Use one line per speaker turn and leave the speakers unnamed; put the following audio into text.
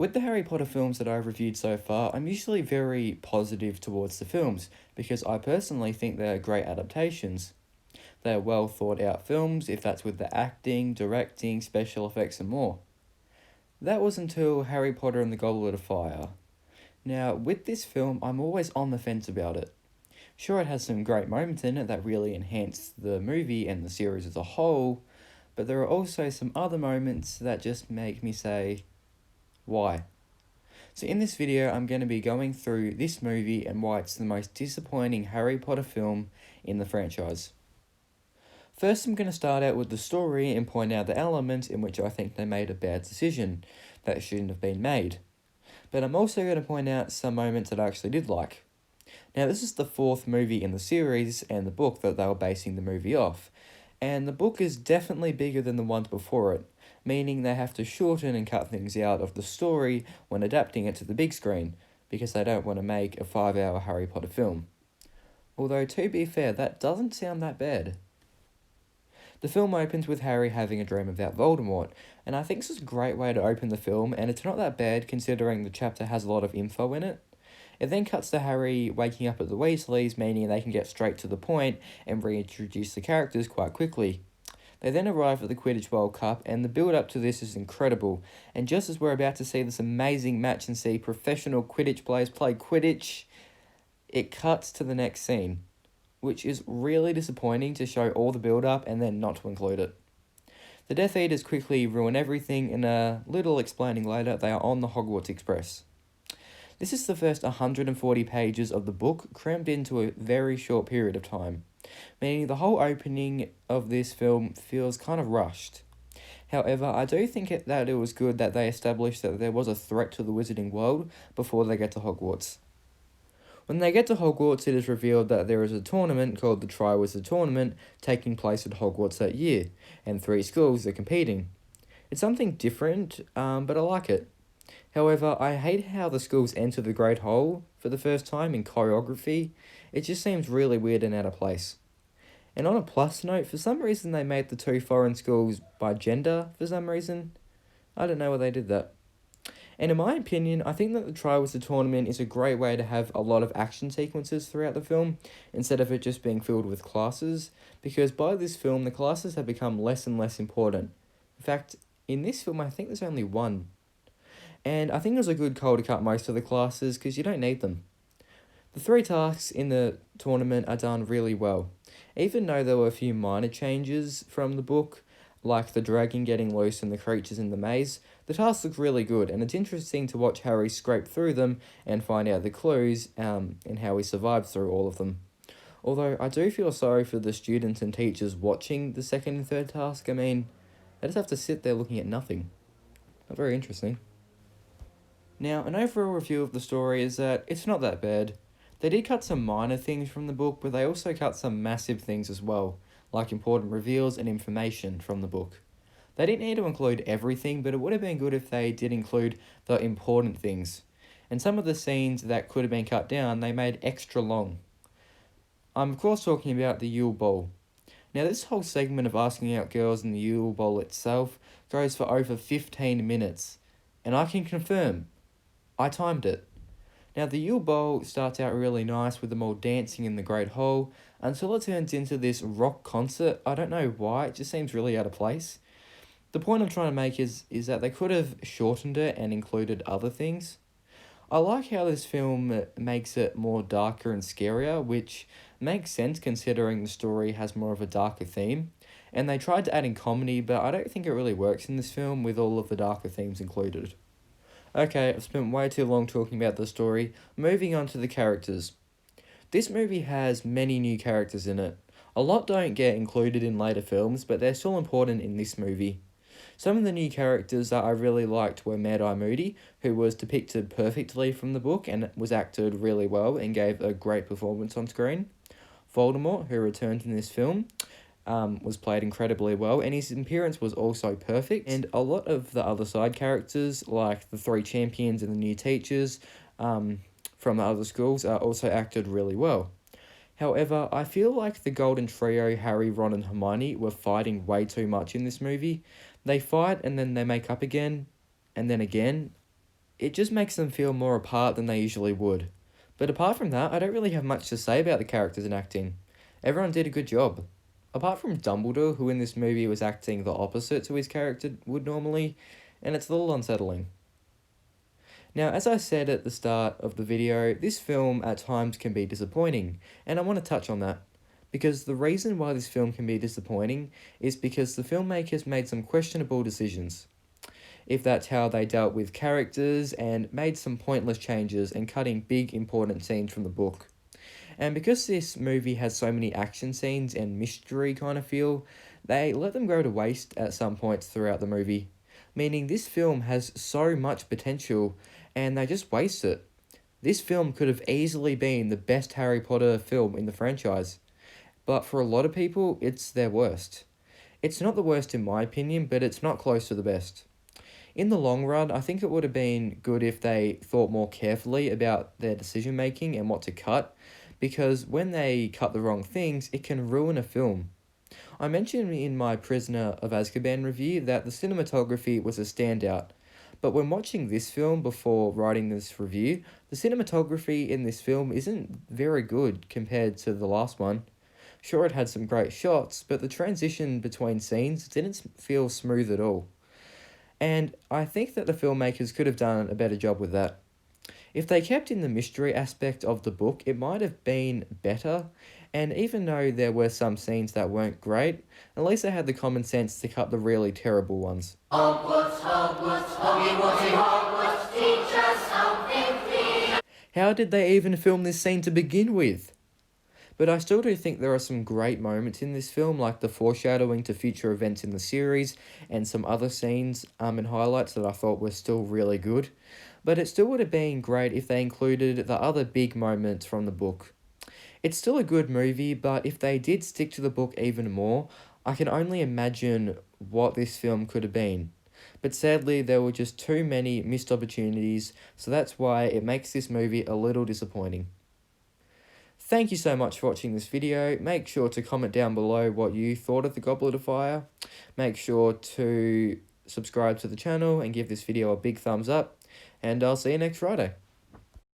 With the Harry Potter films that I've reviewed so far, I'm usually very positive towards the films because I personally think they're great adaptations. They're well thought out films, if that's with the acting, directing, special effects, and more. That was until Harry Potter and the Goblet of Fire. Now, with this film, I'm always on the fence about it. Sure, it has some great moments in it that really enhance the movie and the series as a whole, but there are also some other moments that just make me say, why? So in this video, I'm going to be going through this movie and why it's the most disappointing Harry Potter film in the franchise. First, I'm going to start out with the story and point out the elements in which I think they made a bad decision that shouldn't have been made. But I'm also going to point out some moments that I actually did like. Now, this is the fourth movie in the series and the book that they were basing the movie off, and the book is definitely bigger than the ones before it, meaning they have to shorten and cut things out of the story when adapting it to the big screen, because they don't want to make a 5-hour Harry Potter film. Although, to be fair, that doesn't sound that bad. The film opens with Harry having a dream about Voldemort, and I think this is a great way to open the film, and it's not that bad considering the chapter has a lot of info in it. It then cuts to Harry waking up at the Weasleys, meaning they can get straight to the point and reintroduce the characters quite quickly. They then arrive at the Quidditch World Cup, and the build-up to this is incredible. And just as we're about to see this amazing match and see professional Quidditch players play Quidditch, it cuts to the next scene, which is really disappointing to show all the build-up and then not to include it. The Death Eaters quickly ruin everything, and a little explaining later, they are on the Hogwarts Express. This is the first 140 pages of the book crammed into a very short period of time, meaning the whole opening of this film feels kind of rushed. However, I do think that it was good that they established that there was a threat to the wizarding world before they get to Hogwarts. When they get to Hogwarts, it is revealed that there is a tournament called the Triwizard Tournament taking place at Hogwarts that year, and 3 schools are competing. It's something different, but I like it. However, I hate how the schools enter the Great Hole for the first time in choreography. It just seems really weird and out of place. And on a plus note, for some reason they made the 2 foreign schools by gender for some reason. I don't know why they did that. And in my opinion, I think that the Triwizard Tournament is a great way to have a lot of action sequences throughout the film, instead of it just being filled with classes, because by this film, the classes have become less and less important. In fact, in this film, I think there's only one. And I think it was a good call to cut most of the classes, because you don't need them. The 3 tasks in the tournament are done really well, even though there were a few minor changes from the book, like the dragon getting loose and the creatures in the maze. The tasks look really good, and it's interesting to watch Harry scrape through them and find out the clues, and how he survived through all of them. Although I do feel sorry for the students and teachers watching the second and third task. I mean, they just have to sit there looking at nothing. Not very interesting. Now, an overall review of the story is that it's not that bad. They did cut some minor things from the book, but they also cut some massive things as well, like important reveals and information from the book. They didn't need to include everything, but it would have been good if they did include the important things. And some of the scenes that could have been cut down, they made extra long. I'm of course talking about the Yule Ball. Now, this whole segment of asking out girls in the Yule Ball itself goes for over 15 minutes. And I can confirm, I timed it. Now, the Yule Ball starts out really nice with them all dancing in the Great Hall until it turns into this rock concert. I don't know why, it just seems really out of place. The point I'm trying to make is that they could have shortened it and included other things. I like how this film makes it more darker and scarier, which makes sense considering the story has more of a darker theme. And they tried to add in comedy, but I don't think it really works in this film with all of the darker themes included. Okay, I've spent way too long talking about the story. Moving on to the characters. This movie has many new characters in it. A lot don't get included in later films, but they're still important in this movie. Some of the new characters that I really liked were Mad-Eye Moody, who was depicted perfectly from the book and was acted really well and gave a great performance on screen. Voldemort, who returned in this film, was played incredibly well, and his appearance was also perfect. And a lot of the other side characters, like the 3 champions and the new teachers from the other schools, also acted really well. However, I feel like the Golden Trio, Harry, Ron and Hermione, were fighting way too much in this movie. They fight and then they make up again, and then again, it just makes them feel more apart than they usually would. But apart from that, I don't really have much to say about the characters and acting. Everyone did a good job. Apart from Dumbledore, who in this movie was acting the opposite to his character would normally, and it's a little unsettling. Now, as I said at the start of the video, this film at times can be disappointing, and I want to touch on that. Because the reason why this film can be disappointing is because the filmmakers made some questionable decisions. If that's how they dealt with characters and made some pointless changes and cutting big important scenes from the book. And because this movie has so many action scenes and mystery kind of feel, they let them go to waste at some points throughout the movie. Meaning this film has so much potential and they just waste it. This film could have easily been the best Harry Potter film in the franchise. But for a lot of people, it's their worst. It's not the worst in my opinion, but it's not close to the best. In the long run, I think it would have been good if they thought more carefully about their decision making and what to cut, because when they cut the wrong things, it can ruin a film. I mentioned in my Prisoner of Azkaban review that the cinematography was a standout, but when watching this film before writing this review, the cinematography in this film isn't very good compared to the last one. Sure, it had some great shots, but the transition between scenes didn't feel smooth at all. And I think that the filmmakers could have done a better job with that. If they kept in the mystery aspect of the book, it might have been better, and even though there were some scenes that weren't great, at least they had the common sense to cut the really terrible ones.
Hogwarts, Hogwarts, Hoggy Hogwarts, teach us something clean.
How did they even film this scene to begin with? But I still do think there are some great moments in this film, like the foreshadowing to future events in the series, and some other scenes and highlights that I thought were still really good. But it still would have been great if they included the other big moments from the book. It's still a good movie, but if they did stick to the book even more, I can only imagine what this film could have been. But sadly, there were just too many missed opportunities, so that's why it makes this movie a little disappointing. Thank you so much for watching this video. Make sure to comment down below what you thought of the Goblet of Fire. Make sure to subscribe to the channel and give this video a big thumbs up. And I'll see you next Friday.